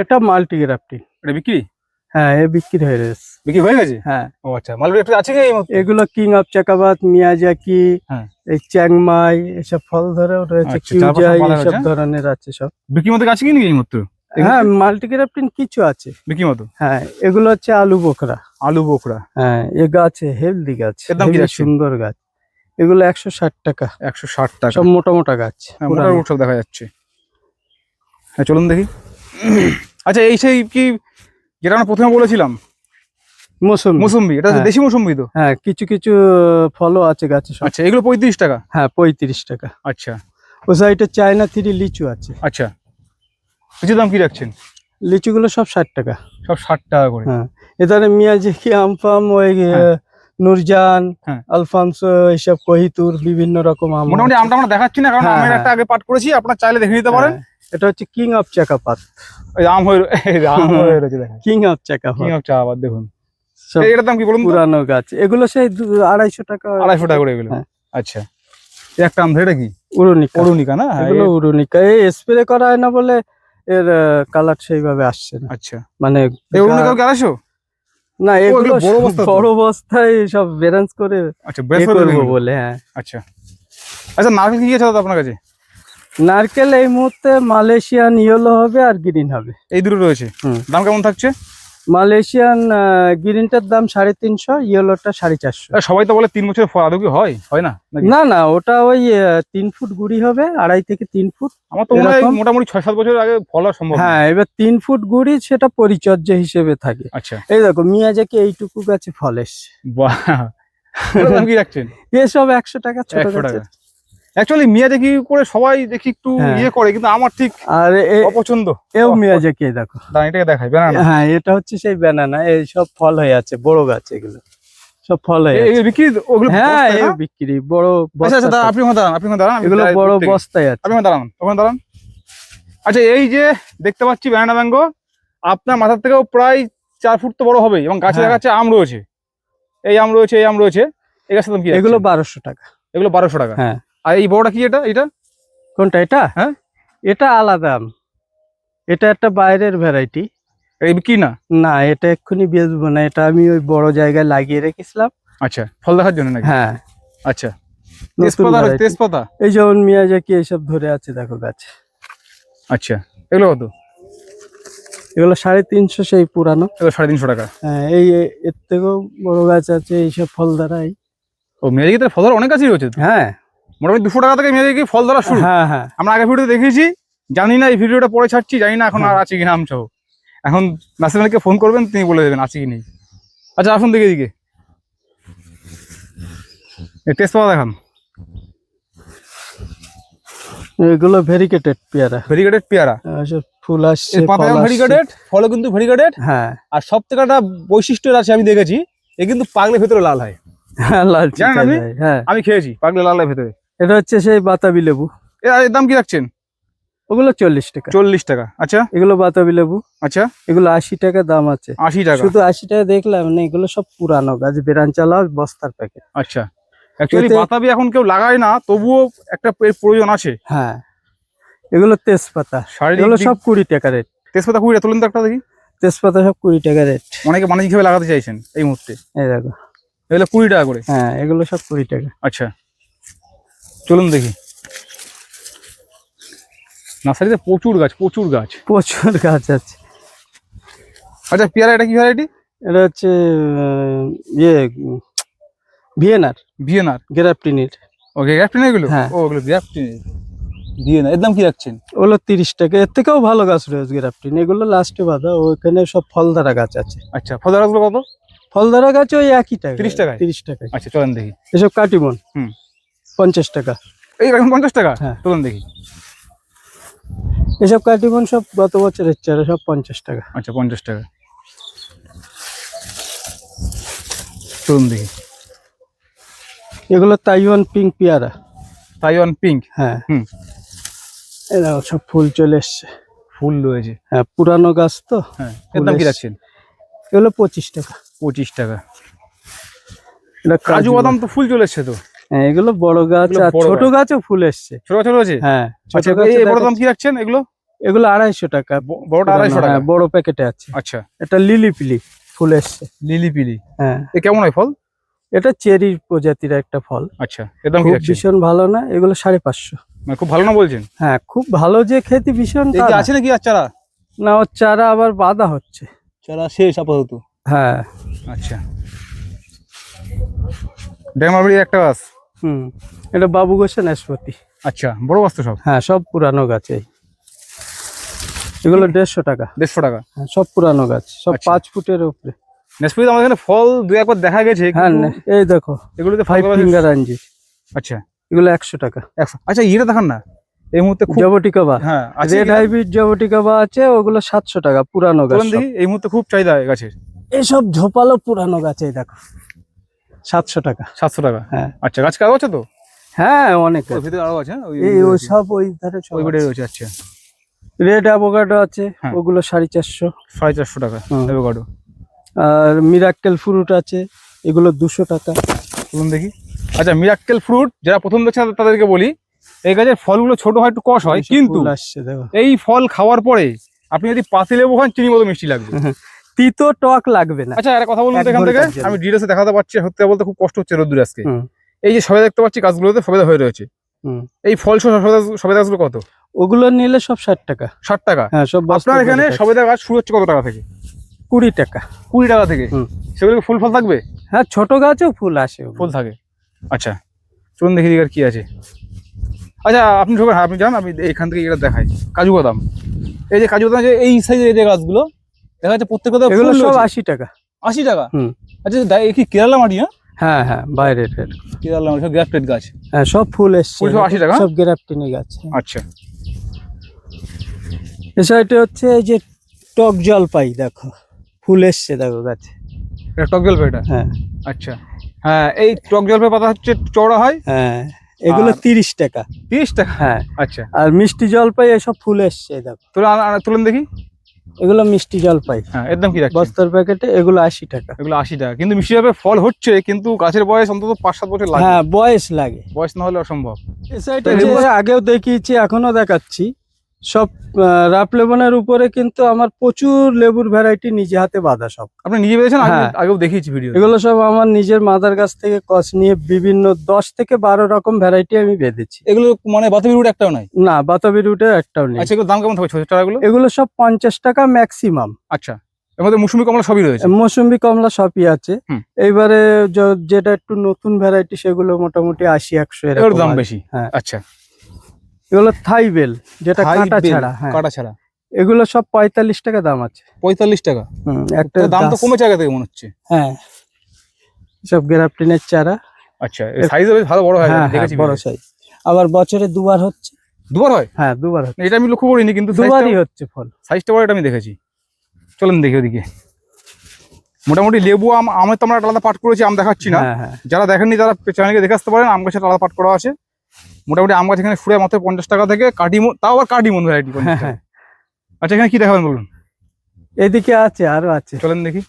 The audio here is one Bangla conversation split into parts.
এটা মাল্টি গ্রাফটিং। এটা বিক্রি? হ্যাঁ, এ বিক্রি হয়ে গেছে। বিক্রি হয়ে গেছে? হ্যাঁ। ও আচ্ছা, মালটা একটু আছে কি এই মুহূর্তে? এগুলো কিং অফ চাকাবাদ, মিয়াজাকি, হ্যাঁ। এই চ্যাংমাই, এসব ফল ধরেও রয়েছে, আচ্ছা, চারপাশে কিউজাই, মালা এসব রয়েছে। ধরনের আছে সব। বিক্রি মতো আছে কি নাকি এই মুহূর্তে? হ্যাঁ, মাল্টি গ্রাফটিং কিছু আছে বিক্রি মতো। হ্যাঁ, এগুলো হচ্ছে আলু বোখরা। আলু বোখরা। হ্যাঁ, এ গাছে হেলদি গাছ, এর দাম কি হেবি যাচ্ছে? সুন্দর গাছ। এগুলো 160 টাকা। 160 টাকা। সব মোটা মোটা গাছ, হ্যাঁ, মোটা মোটা সব দেখা যাচ্ছে। হ্যাঁ, চলুন দেখি। আচ্ছা, এই সেই কি যেটা আমরা প্রথমে বলেছিলাম মৌসুম্বি, এটা হ্যাঁ। দেশি মৌসুম্বি তো? হ্যাঁ, কিছু কিছু ফলও আছে গাছে সব। আচ্ছা, এগুলো 35 টাকা? হ্যাঁ, 35 টাকা। আচ্ছা ও সাইডে চায়না 3 লিচু আছে। আচ্ছা, লিচু দাম কি রাখছেন? লিচুগুলো সব 60 টাকা। সব 60 টাকা করে? হ্যাঁ, এধারে মিয়াজাকি, আমফাম, ওই হ্যাঁ। নুরজান, হ্যাঁ। আলফানসো, এইসব কহিতুর বিভিন্ন রকম আম। মোটামুটি আমটা আমরা দেখাচ্ছি না, কারণ হ্যাঁ, আমের হ্যাঁ। একটা আগে পাঠ করেছি, আপনারা চাইলে দেখে নিতে পারেন। হ্যাঁ, এটা হচ্ছে কিং অফ চাকাপাত। ওই আম হয়ে আম হয়ে রয়েছে, দেখেন কিং অফ চাকাপাত। কিং অফ চা আবার দেখুন। সব এটার দাম কি বলুন তো? পুরানো গাছ, এগুলো সেই 250 টাকা। 250 টাকা করে এগুলো? হ্যাঁ। আচ্ছা, এই একটা আম ধরে, এটা কি উরুনিকা। অরুণিকা না? হ্যাঁ, এগুলো উরুনিকা, এই স্প্রে করা হয় না বলে এর কালার সেইভাবে আসছে না। আচ্ছা, মানে এই অরুণিকা কি 250? না, এগুলো বড় বস্তা তো? বড় বস্তায় সব ব্যালেন্স করে আচ্ছা, বেশ করবো বলে। হ্যাঁ। আচ্ছা আচ্ছা, নারকেল কি আছে দাদা আপনার কাছে? নারকেল এই মুহূর্তে মালয়েশিয়ান ইয়েলো হবে আর গ্রিন হবে, এই দুটো রয়েছে। দাম কেমন থাকছে? মালয়েশিয়ান গ্রিনটার দাম 350, ইয়েলোটা 450। সবাই তো বলে 3 বছরের ফল, আদৌ কি হয়? হয় না নাকি? না না, ওটা ওই 3 ফুট গুড়ি হবে, 2.5 থেকে 3 ফুট। আমার তো মনে হয় এরকম। মোটামুটি 6-7 বছর আগে ফল হওয়া সম্ভব না। হ্যাঁ, এবার 3 ফুট গুড়ি, সেটা পরিচর্যা হিসেবে থাকে। আচ্ছা, এই দেখো মিয়াজাকি এইটুকু গাছে ফল এসছে। বাহ, এটার দাম কি রাখছেন? এসব 100 টাকা, ছোট 100 গাছে। টাকা। অ্যাকচুয়ালি মিয়াজাকি করে সবাই দেখি একটু হ্যাঁ। ইয়ে করে, কিন্তু আমার ঠিক আর অপছন্দ। এও মিয়াজাকি, দেখো। দাঁড়ান, এটাকে দেখাই, ব্যানানা। হ্যাঁ, এটা হচ্ছে সেই ব্যানানা, এই সব ফল হয়ে আছে, বড় গাছ এগুলো সব ফল হয়ে আছে। এই বিক্রি ওগুলো হ্যাঁ, বস্তায়, এই না? বিক্রি বড় আচ্ছা আচ্ছা, বস্তাতে। দাঁড়ান, আপনি ওখানে দাঁড়ান, আপনি ওখানে দাঁড়ান, আমি এগুলো যাই বড় দূর থেকে। বস্তায় আছে। আপনি ওখানে দাঁড়ান, ওখানে দাঁড়ান। আচ্ছা, এই যে দেখতে পাচ্ছি ব্যানানা ম্যাঙ্গো, আপনার মাথার থেকেও প্রায় 4 ফুট তো বড় হবেই, এবং গাছে হ্যাঁ। দেখা যাচ্ছে আম রয়েছে, এই আম রয়েছে, এই আম রয়েছে। এই গাছের দাম কি? এগুলো 1200 টাকা। এগুলো 1200 টাকা? হ্যাঁ। আর এই বড়টা কি? এটা এটা কোনটা? এটা? হ্যাঁ, এটা আলাদা আম, এটা একটা বাইরের ভ্যারাইটি। এই কি না? না, এটা এক্ষুনি বেচবো না, এটা আমি ওই বড় জায়গায় লাগিয়ে রেখেছিলাম। আচ্ছা, ফল দেখার জন্য নাকি? হ্যাঁ। আচ্ছা, নতুন তেজপাতা, variety। তেজপাতা। এই যেমন মিয়াজাকি এইসব ধরে আছে, দেখো গাছ। আচ্ছা, এগুলো কত? এগুলো 350, সেই পুরানো। এগুলো 350 টাকা। হ্যাঁ, এর থেকেও বড় গাছ আছে, এইসব ফল দ্বারাই। ও, মেয়াজাকিতে ফল ধরা অনেক গাছই রয়েছে তো। হ্যাঁ। মোটামুটি 200 টাকা থেকে মেয়াজাকি ফল ধরা শুরু। হ্যাঁ হ্যাঁ। আমরা আগে ভিডিওতে দেখিয়েছি, জানি না এই ভিডিওটা পরে ছাড়ছি, জানি না এখন আর আছে কিনা আম সহ। এখন নাসির আলীকে ফোন করবেন, তিনি বলে দেবেন আছে কি নেই। আচ্ছা, আসুন দেখে দিকে, এই তেজপাতা দেখান। এগুলো ভেরিকেটেড পেয়ারা। ভেরিগেটেড পেয়ারা, সব ফুল আসছে, পাতা ফল যেমন আসছে। ভেরিগেটেড, ফলও কিন্তু ভেরিগেটেড। হ্যাঁ। আর সব থেকে একটা বৈশিষ্ট্য আছে, আমি দেখেছি, এ কিন্তু পাগলে ভেতরে লাল হয়। লালচে জানেন আপনি? কালার, হ্যাঁ। আমি খেয়েছি, পাগলে লাল হয় ভেতরে। এটা হচ্ছে সেই বাতাবি লেবু। এর দাম কি রাখছেন? ওগুলো 40 টাকা। 40 টাকা। আচ্ছা এগুলো বাতাবি লেবু, আচ্ছা, এগুলো 80 টাকা দাম আছে। 80 টাকা। শুধু 80 টাকা দেখলাম না, এগুলো সব পুরানো গাছ, বেরান চালা বস্তার প্যাকেট। আচ্ছা, অ্যাকচুয়ালি এতে- বাতাবি এখন কেউ লাগায় না, তবুও একটা এর প্রয়োজন আছে। হ্যাঁ, এগুলো তেজপাতা, শারীরিক এগুলো সব 20 টাকা রেট। তেজপাতা 20 টাকা, তুলুন তো একটা দেখি। তেজপাতা সব 20 টাকা রেট। অনেকে বাণিজ্যিক ভাবে লাগাতে চাইছেন এই মুহূর্তে, এই দেখো। এগুলো 20 টাকা করে? হ্যাঁ, এগুলো সব 20 টাকা। আচ্ছা, চলুন দেখি। নার্সারিতে প্রচুর গাছ, প্রচুর গাছ। প্রচুর গাছ আছে। আচ্ছা, পেয়ারা এটা কি ভ্যারাইটি? এটা হচ্ছে ভিয়েনার, ভিয়েনার গ্রাফটিনের। ওকে, গ্রাফটিন এগুলো? হ্যাঁ। ও, ওগুলো গ্রাফটিন ভিয়েনার। এর দাম কি রাখছেন? ওগুলো 30 টাকা। এর থেকেও ভালো গাছ রয়েছে গ্রাফটিন, এগুলো লাস্টে বাঁধা। ওইখানে সব ফলধারা গাছ আছে। আচ্ছা, ফলদারাগুলো কত? ফলধারা গাছ ওই একই টাকা, 30 টাকায়? 30 টাকা। আচ্ছা, চলেন দেখি। এসব কাটিমন 50 টাকা। এই এখন 50 টাকা? হ্যাঁ। চলুন দেখি। এসব কাটিমন সব গত বছরের চারা, সব 50 টাকা। আচ্ছা, 50 টাকা। চলুন দেখি। এগুলো তাইওয়ান পিঙ্ক পেয়ারা। Taiwan pink? হ্যাঁ। হুম। এরা সব ফুল চলে এসছে। ফুল রয়েছে? হ্যাঁ, পুরানো গাছ তো। হ্যাঁ, এর দাম কি রাখছেন? এগুলো 25 টাকা। 25 টাকা। এটা কাজু বাদাম তো ফুল চলে এসছে তো? হ্যাঁ, এগুলো বড় গাছ, এগুলো আর বড় ছোট গাছ। গাছও ফুল এসছে। ছোট ছোট রয়েছে? হ্যাঁ, ছোট আচ্ছা, গাছ। এই বড় দাম কি রাখছেন এগুলো? এগুলো 250 টাকা। বড়টা 250 টাকা? হ্যাঁ, বড় প্যাকেটে আছে। আচ্ছা, এটা লিলি পিলি ফুল এসছে। লিলি পিলি, হ্যাঁ, এ কেমন হয় ফল? এটা চেরি প্রজাতির একটা ফল। আচ্ছা, এর দাম কি খুব রাখছেন? ভীষণ ভালো না, এগুলো 550। মানে খুব ভালো না বলছেন? হ্যাঁ, খুব ভালো যে খেতে ভীষণ এই তা কি না। আছে নাকি আর চারা? না, ওর চারা আবার বাঁধা হচ্ছে। চারা শেষ আপাতত। হ্যাঁ। আচ্ছা, ড্যামারবাড়ির একটা গাছ। এটা বাবু গোসা নাশপাতি। আচ্ছা, বড় গাছ তো সব? হ্যাঁ, সব পুরানো গাছ। এগুলো 150 টাকা। 150 টাকা? হ্যাঁ, সব পুরানো গাছ, সব আচ্ছা। 5 ফুটের উপরে। নেসপাতি আমাদের এখানে ফল দু একবার দেখা গেছে, হ্যাঁ, কিন্তু এই দেখো এগুলোতে 5 ফিঙ্গার আঞ্জির। আচ্ছা, এগুলো 100 টাকা। আচ্ছা, ইয়েটা দেখান না এই মুহূর্তে খুব। জবটিকাবা, হ্যাঁ, আছে রেড হাইব্রিড জবটিকাবা আছে, ওগুলো 700 টাকা। পুরানো গাছ বলুন দেখি, এই মুহূর্তে খুব চাহিদা গাছের। এইসব ঝোপালো পুরানো গাছ, এই দেখো 700 টাকা। 700 টাকা? হ্যাঁ। আচ্ছা, গাছ কারো আছে তো? হ্যাঁ, অনেক ওর ভিতরে আরো আছে? ওই সব ওই ধারে ওই বেডে রয়েছে। আচ্ছা, রেড অ্যাভোকাডো আছে, হ্যাঁ। ওগুলো 450। 450 টাকা অ্যাভোকাডো। আর মিরাক্কেল ফ্রুট আছে, এগুলো 200 টাকা। বলুন দেখি। আচ্ছা, মিরাক্কেল ফ্রুট যারা প্রথম দেখছে তাদেরকে বলি, এই গাছের ফলগুলো ছোট হয়, একটু কষ হয়, কিন্তু আসছে দেখো, এই ফল খাওয়ার পরে আপনি যদি পাতিলেবু খান চিনি মতো মিষ্টি লাগবে। তিতো টক লাগবে না। আচ্ছা, একটা কথা বলুন তো, এক এখান থেকে ঘন্টার জন্য। আমি ডিটেলসে দেখাতে পারছি, সত্যি বলতে খুব কষ্ট হচ্ছে রোদ্দুরে আজকে। হুম। এই যে সবাই দেখতে পাচ্ছি গাছগুলোতে সবেদা হয়ে রয়েছে, এই ফল সবেদা গাছগুলো কত? ওগুলো নিলে সব 60 টাকা। 60 টাকা? হ্যাঁ, সব আপনার এখানে সবেদা গাছ শুরু হচ্ছে কত টাকা থেকে? 20 টাকা। 20 টাকা থেকে? হুম। সেগুলো ফুল ফল থাকবে? হ্যাঁ, ছোট গাছেও ফুল আসে, ফুল থাকে। আচ্ছা, চলুন দেখি আর কি আছে। আচ্ছা, আপনি ঢোকেন, আপনি যান, আমি এখান থেকে এটা দেখাই। কাজু বাদাম, এই যে কাজু বাদাম, যে এই সাইজের এই যে গাছগুলো দেখা যাচ্ছে প্রত্যেকটা এগুলো সব 80 টাকা। 80 টাকা? হুম। আচ্ছা, এ কি কেরালা মাটি? হ্যাঁ হ্যাঁ, বাইরের। কেরালা মাটি, সব গ্রাফটেড গাছ? হ্যাঁ, সব ফুল এসছে। ফুল সব 80 টাকা? সব গ্রাফটিনি গাছ। আচ্ছা, এই সাইডে হচ্ছে এই যে টক জলপাই, দেখো ফুল এসছে, দেখো গাছে। এটা টক জলপাই এটা? হ্যাঁ। আচ্ছা, হ্যাঁ, এই টক জলপাই পাতা হচ্ছে চওড়া হয়? হ্যাঁ, এগুলো 30 টাকা। 30 টাকা? হ্যাঁ। আচ্ছা, আর মিষ্টি জলপাই এসব ফুল এসছে, দেখো। তুলেন দেখি। এগুলো মিষ্টি জলপাই, হ্যাঁ, এর দাম কি রাখছেন? বস্তার প্যাকেটে, এগুলো 80 টাকা। এগুলো 80 টাকা, কিন্তু মিষ্টি জলপাই ফল হচ্ছে, কিন্তু গাছের বয়স অন্তত 5-7 বছর লাগে। হ্যাঁ, বয়স লাগে, বয়স না হলে অসম্ভব। এই সাইডে যে আগেও দেখিয়েছি, এখনো দেখাচ্ছি, সব রাপ লেবনের উপরে কিন্তু আমার প্রচুর লেবুর ভ্যারাইটি নিজে হাতে বাঁধা সব। আপনি নিজে পেয়েছেন? হ্যাঁ। আগেও দেখিয়েছি ভিডিও। এগুলো সব আমার নিজের মাদার গাছ থেকে কস নিয়ে বিভিন্ন 10 থেকে 12 রকম ভ্যারাইটি আমি বেঁধেছি। এগুলো মানে বাতাবি রুট একটাও নাই? না, বাতাবি রুটের একটাও নেই। আচ্ছা, এগুলো দাম কেমন থাকবে ছোট চারাগুলো? এগুলো সব 50 টাকা ম্যাক্সিমাম। আচ্ছা, এর মধ্যে মৌসুমী কমলা সবই রয়েছে? মৌসুম্বি কমলা সবই আছে। হুম। এইবারে যেটা একটু নতুন ভ্যারাইটি, সেগুলো মোটামুটি 80-100 এর এরকম দাম আছে। বেশি? হ্যাঁ। আচ্ছা, এগুলো থাইবেল, যেটা থাই কাঁটা বেল, ছাড়া। হ্যাঁ, কাটা ছাড়া। এগুলো সব 45 টাকা দাম আছে। 45 টাকা? একটা দাম তো কমেছে আগে থেকে মনে হচ্ছে। হ্যাঁ, সব গ্রাফটিনের চারা। আচ্ছা, সাইজও বেশ ভালো বড় হয়, হ্যাঁ, দেখেছি বড় সাইজ। আবার বছরে দুবার হচ্ছে। দুবার হয়? হ্যাঁ, দুবার হচ্ছে। এটা আমি লক্ষ্য করিনি, কিন্তু দুবারই হচ্ছে ফল। সাইজটা বড়, এটা আমি দেখেছি। চলেন দেখি ওদিকে। মোটামুটি লেবু, আমের তো আমরা আলাদা পাট করেছি, আম দেখাচ্ছি না। হ্যাঁ হ্যাঁ, যারা দেখেননি তারা চ্যানেলকে দেখে আসতে পারেন, আম গাছের আলাদা পাট করা আছে। মোটামুটি আম গাছ এখানে ফুড়ে মাত্র 50 টাকা থেকে, কাটিমন, তাও আবার কাটিমন ভ্যারাইটি। হ্যাঁ। আচ্ছা, এখানে কি দেখাবেন বলুন? এদিকে আছে, আরো আছে। চলেন দেখি।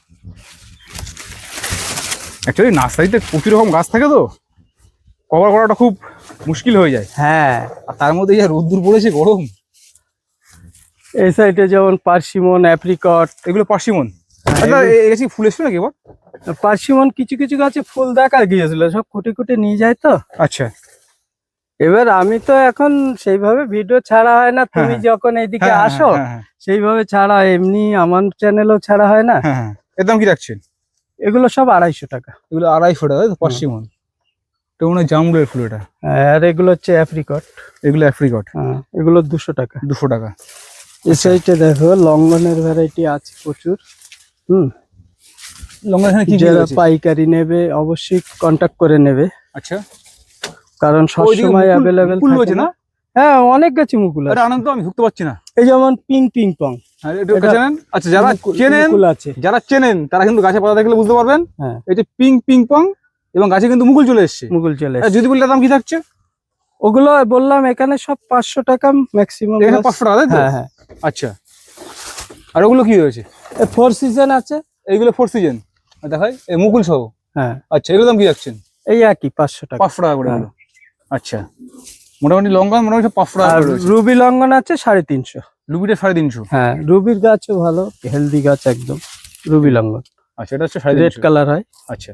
অ্যাকচুয়ালি নার্সারিতে প্রচুর রকম গাছ থাকে, তো কভার করাটা খুব মুশকিল হয়ে যায়। হ্যাঁ, আর তার মধ্যে যা রোদ্দুর পড়েছে, গরম। এই সাইডে যেমন পার্সিমন, অ্যাপ্রিকট। এগুলো পার্সিমন? আচ্ছা, এই গাছে ফুল এসছে নাকি এবার? পার্সিমন কিছু কিছু গাছে ফুল দেখা গিয়েছিল, সব কুটে কুটে নিয়ে যায় তো। আচ্ছা, এবার আমি তো এখন সেইভাবে ভিডিও ছাড়া হয় না, তুমি হ্যাঁ, যখন এইদিকে হ্যাঁ, আসো হ্যাঁ, সেইভাবে ছাড়া হয়, এমনি আমার চ্যানেলও ছাড়া হয় না। হ্যাঁ, হ্যাঁ। এর দাম কি রাখছেন? এগুলো সব 250 টাকা। এগুলো 250 টাকা, তাই তো? পার্সিমন, এটা মনে হয় জামরুলের ফুল এটা। আর এগুলো হচ্ছে অ্যাপ্রিকট। এগুলো অ্যাপ্রিকট? এগুলো 200 টাকা। 200 টাকা? এই সাইডে দেখো লঙ্ঘনের ভ্যারাইটি আছে প্রচুর। লঙ্কা এখানে কি কি যারা রয়েছে? পাইকারি নেবে অবশ্যই কন্টাক্ট করে নেবে, আচ্ছা, কারণ সবসময় অ্যাভেলেবেল রয়েছে না? হ্যাঁ, অনেক গাছে মুকুল আরে আছে। আনন্দ, আমি ঢুকতে পারছি না। এই যেমন পিং পং। একটু চেনেন? আচ্ছা, যারা চেনেন, মুকুল আছে। যারা চেনেন তারা কিন্তু গাছে পাতা দেখলে বুঝতে পারবেন। হ্যাঁ, এটা পিং পং, এবং গাছে কিন্তু মুকুল চলে এসছে। মুকুল চলে আর যদি বললে দাম কি থাকছে? ওগুলো বললাম এখানে সব 500 টাকা ম্যাক্সিমাম। এখানে 500 টাকা, তাই তো? হ্যাঁ হ্যাঁ। আচ্ছা, আর ওগুলো কি রয়েছে? 4 সিজন আছে। এইগুলো 4 সিজন দেখাই, এই মুকুল সহ? হ্যাঁ। আচ্ছা, এগুলো দাম কি রাখছেন? এই একই 500 টাকা। 500 টাকা করে হলো। আচ্ছা, মোটামুটি লঙ্কা মোটামুটি 500 টাকা আর করে রয়েছে। রুবি লঙ্ঘন আছে 350। রুবিটা 350। হ্যাঁ, রুবির গাছও ভালো, হেলদি গাছ একদম, রুবি লঙ্ঘন। আচ্ছা, এটা হচ্ছে রেড 350। কালার হয়। আচ্ছা,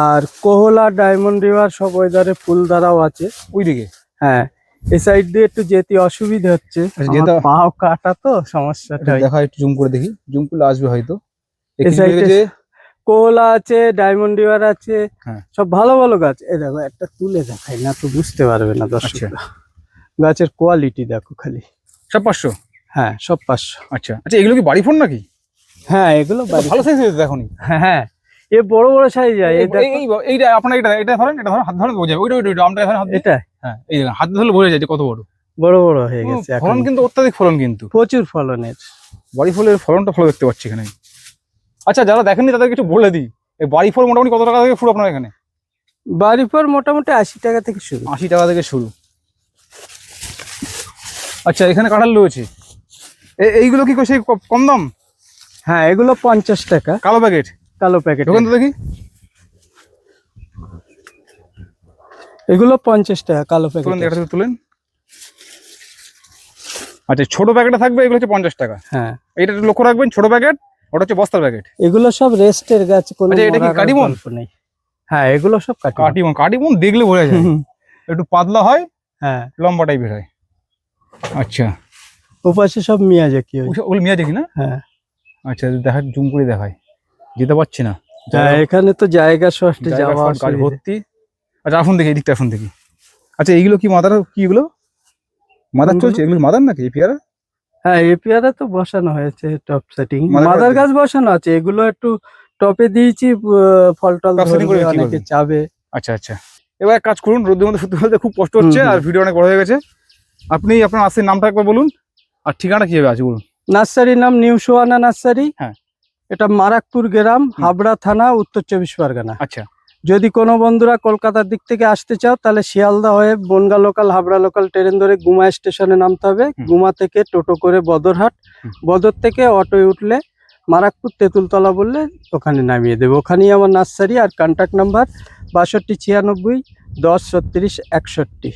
আর কোহলা, ডায়মন্ড রিভার সব ওয়েদারে ফুল দ্বারাও আছে। ওইদিকে হ্যাঁ, এই সাইড দিয়ে একটু যেতে অসুবিধা হচ্ছে, আচ্ছা, আমার যেটা- পাও কাটা তো সমস্যাটা হয়। দেখা একটু জুম করে দেখি, জুম করলে আসবে হয়তো। এই কিছু সাইডে যে কোহলা আছে, ডায়মন্ড রিভার আছে, হ্যাঁ। সব ভালো ভালো গাছ। এই দেখো একটা তুলে দেখাই, না তো বুঝতে পারবে না দর্শকরা। গাছের কোয়ালিটি দেখো খালি। সব 500। হ্যাঁ, সব 500। আচ্ছা আচ্ছা, এগুলো কি বাড়ি ফোন নাকি? হ্যাঁ, এগুলো বাড়ি। ভালো সাইজ হয়েছে দেখুন। হ্যাঁ, এ বড় বড় সাইজ হয়। এই দেখো এইটা আপনার এটা ধরেন, এটা ধরেন হাত ধরে বোঝা যায়। ওইটা আমরা এখানে হাত দিই। এটা হ্যাঁ, এই দেখেন হাত ধরলে বোঝা যায় যে কত বড়। বড় বড় হয়ে গেছে এখন, ফলন কিন্তু অত্যাধিক ফলন, কিন্তু প্রচুর ফলনের। বাড়ি ফলের ফলনটা ভালো দেখতে পাচ্ছি এখানে। আচ্ছা, যারা দেখেননি তাদেরকে একটু বলে দিই, এই বাড়ি ফল মোটামুটি কত টাকা থেকে শুরু আপনার এখানে? বাড়ি পর মোটামুটি 80 টাকা থেকে শুরু। 80 টাকা থেকে শুরু। আচ্ছা, এখানে কাঁঠাল রয়েছে। এইগুলো কি সেই কম দাম? হ্যাঁ, এগুলো 50 টাকা কালো প্যাকেট। কালো প্যাকেট। দোকান তো দেখি। এগুলো 50 টাকা কালো প্যাকেট। তুলেন, এটা থেকে তুলেন। আচ্ছা, ছোট প্যাকেটে থাকবে, এগুলো হচ্ছে 50 টাকা। হ্যাঁ, এটা একটু লক্ষ্য রাখবেন, ছোট প্যাকেট, ওটা হচ্ছে বস্তার প্যাকেট। এগুলো সব রেস্টের গাছ, কোনো আচ্ছা, এটা কি মরার কাটিমন? গল্প নেই। হ্যাঁ, এগুলো সব কাটিমন। কাটিমন, কাটিমন দেখলে বোঝা যায়। একটু পাতলা হয়, হ্যাঁ, লম্বা টাইপের হয়। আচ্ছা, ওপাশে সব মিয়াজাকি হয়। ওগুলো মিয়া দেখি না? হ্যাঁ আচ্ছা, দেখা জুম করে দেখায়, যেতে পারছি না। হ্যাঁ, এখানে তো জায়গা শর্টে জায়গা যাওয়া short, গাছ অসুবিধা। ভর্তি। আচ্ছা, আসুন দেখি, এদিকটা আসুন দেখি। আচ্ছা, এইগুলো কি মাদার? কি এগুলো মাদার কোনগুলো? চলছে? এগুলো মাদার নাকি এই পেয়ারা? হ্যাঁ, এই পেয়ারা তো বসানো হয়েছে টপ সেটিং, মাদার মাদার গাছ গাছ বসানো আছে। এগুলো একটু টপে দিয়েছি, ফল টল Top setting করে ধরবে, বিক্রি অনেকে করবেন। চাবে। আচ্ছা আচ্ছা, এবার এক কাজ করুন, রোদের মধ্যে সত্যি বলতে খুব কষ্ট হচ্ছে, হুম, আর ভিডিও অনেক বড় হয়ে গেছে। আপনি আপনার আসছে নামটা একবার বলুন, আর ঠিকানা কিভাবে আছে বলুন। নার্সারির নাম নিউ সোয়ানা নার্সারি। হ্যাঁ। এটা মারাকপুর গ্রাম, হাবড়া থানা, উত্তর 24 পরগনা। আচ্ছা যদি কোনো বন্ধুরা কলকাতার দিক থেকে আসতে চাও, তাহলে শিয়ালদা হয়ে Bongaon local, Habra local train ধরে গুমা স্টেশনে নামতে হবে। গুমা থেকে টোটো করে বদরহাট, বদর থেকে অটোয় উঠলে মারাকপুর তেঁতুলতলা বললে ওখানে নামিয়ে দেবে। ওখানেই আমার নার্সারি। আর কন্ট্যাক্ট নাম্বার 62 96 10 36 61।